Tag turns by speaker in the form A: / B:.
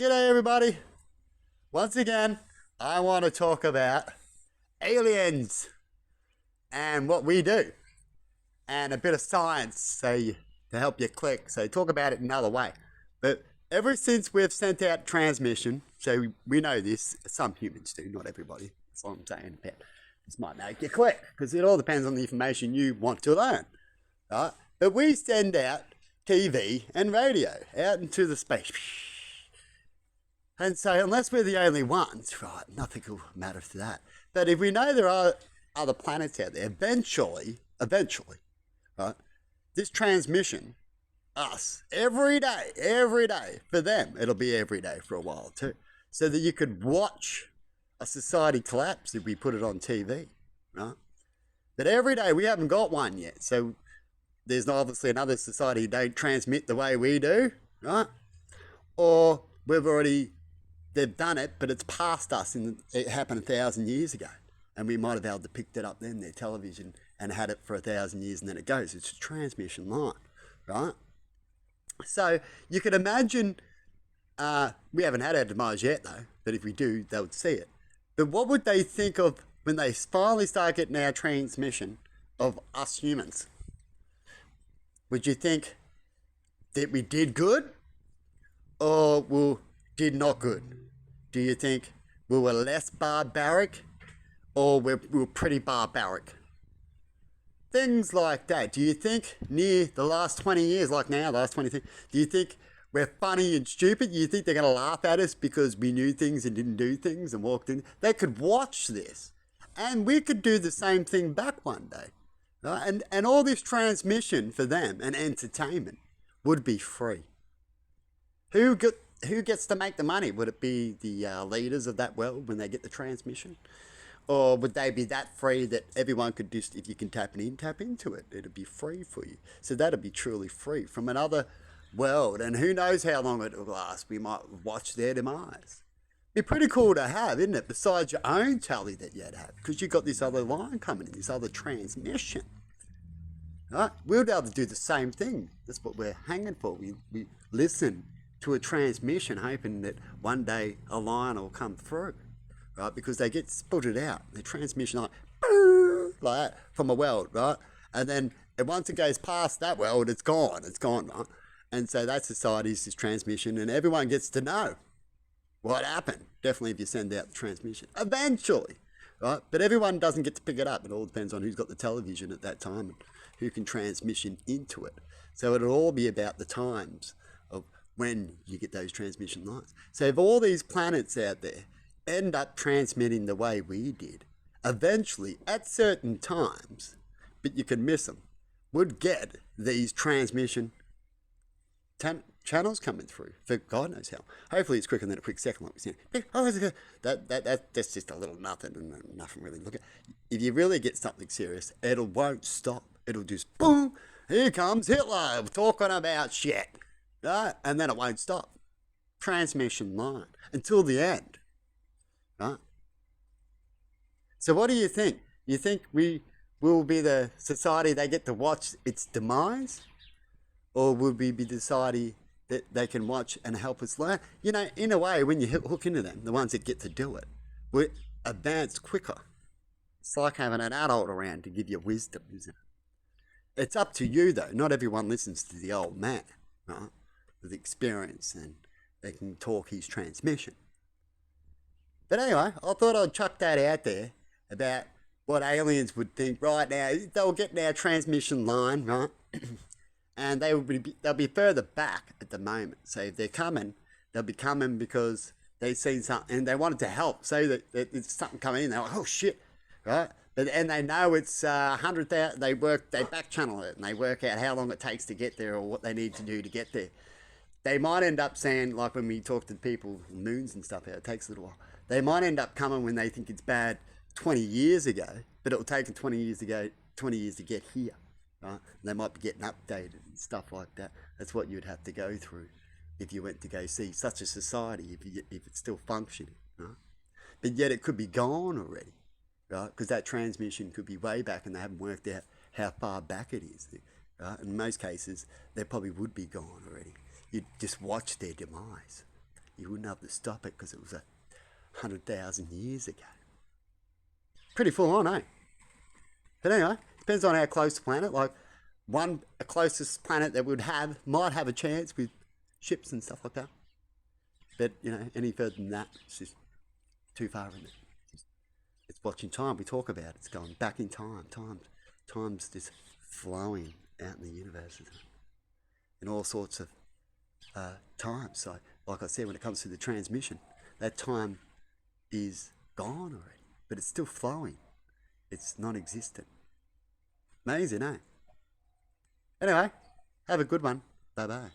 A: G'day everybody. Once again, I want to talk about aliens and what we do and a bit of science to help you click. So talk about it another way. But ever since we've sent out transmission, so we know this, some humans do, not everybody. That's what I'm saying. This might make you click because it all depends on the information you want to learn. Right? But we send out TV and radio out into the space. And so unless we're the only ones, right, nothing will matter to that. But if we know there are other planets out there, eventually, right, this transmission, us, every day, for them, it'll be every day for a while too. So that you could watch a society collapse if we put it on TV, right? But every day, we haven't got one yet. So there's obviously another society who don't transmit the way we do, right? Or they've done it, but it's past us, and it happened 1,000 years ago. And we might have been able to pick that up then, their television, and had it for 1,000 years, and then it goes. It's a transmission line, right? So you could imagine, we haven't had our demise yet though, but if we do, they would see it. But what would they think of when they finally start getting our transmission of us humans? Would you think that we did good, or we did not good? Do you think we were less barbaric, or we were pretty barbaric? Things like that. Do you think near the last 20 years, like now, the last 20 things, do you think we're funny and stupid? Do you think they're going to laugh at us because we knew things and didn't do things and walked in? They could watch this, and we could do the same thing back one day. Right? And all this transmission for them and entertainment would be free. Who gets to make the money? Would it be the leaders of that world when they get the transmission? Or would they be that free that everyone could just, if you can tap into it, it'd be free for you. So that'd be truly free from another world. And who knows how long it will last. We might watch their demise. Be pretty cool to have, isn't it? Besides your own tally that you'd have. Because you've got this other line coming in, this other transmission. Right? We'll be able to do the same thing. That's what we're hanging for. We listen to a transmission, hoping that one day a line will come through, right? Because they get sputtered out. The transmission like that from a world, right? And then once it goes past that world, it's gone, right? And so that society's this transmission, and everyone gets to know what happened. Definitely if you send out the transmission. Eventually, right? But everyone doesn't get to pick it up. It all depends on who's got the television at that time and who can transmission into it. So it'll all be about the times of when you get those transmission lines. So if all these planets out there end up transmitting the way we did, eventually at certain times, but you can miss them, would get these transmission channels coming through for God knows how. Hopefully it's quicker than a quick second like we're saying. That's just a little nothing and nothing really. Look at, if you really get something serious, won't stop. It'll just boom, here comes Hitler talking about shit. Right? And then it won't stop. Transmission line until the end. Right? So what do you think? You think we will be the society they get to watch its demise? Or will we be the society that they can watch and help us learn? You know, in a way, when you hook into them, the ones that get to do it, we advance quicker. It's like having an adult around to give you wisdom, isn't it? It's up to you, though. Not everyone listens to the old man, right? With experience, and they can talk his transmission. But anyway, I thought I'd chuck that out there about what aliens would think right now. They'll get our transmission line, right? And they'll be further back at the moment. So if they're coming, they'll be coming because they've seen something and they wanted to help. So that it's something coming in, they're like, oh shit, right? And they know it's 100,000. They back channel it and they work out how long it takes to get there or what they need to do to get there. They might end up saying, like when we talk to people, moons and stuff, how it takes a little while. They might end up coming when they think it's bad 20 years ago, but it'll take them 20 years to get here. Right? They might be getting updated and stuff like that. That's what you'd have to go through if you went to go see such a society, if it's still functioning. Right? But yet it could be gone already, right? Because that transmission could be way back and they haven't worked out how far back it is. Right? In most cases, they probably would be gone already. You'd just watch their demise. you wouldn't have to stop it because it was 100,000 years ago. Pretty full on, eh? But anyway, depends on how close the planet. Like a closest planet that would have might have a chance with ships and stuff like that. But any further than that, it's just too far in it. It's watching time. We talk about it. It's going back in time. Time's just flowing out in the universe, isn't it? In all sorts of times. So, like I said, when it comes to the transmission, that time is gone already, but it's still flowing. It's non-existent. Amazing, eh? Anyway, have a good one. Bye-bye.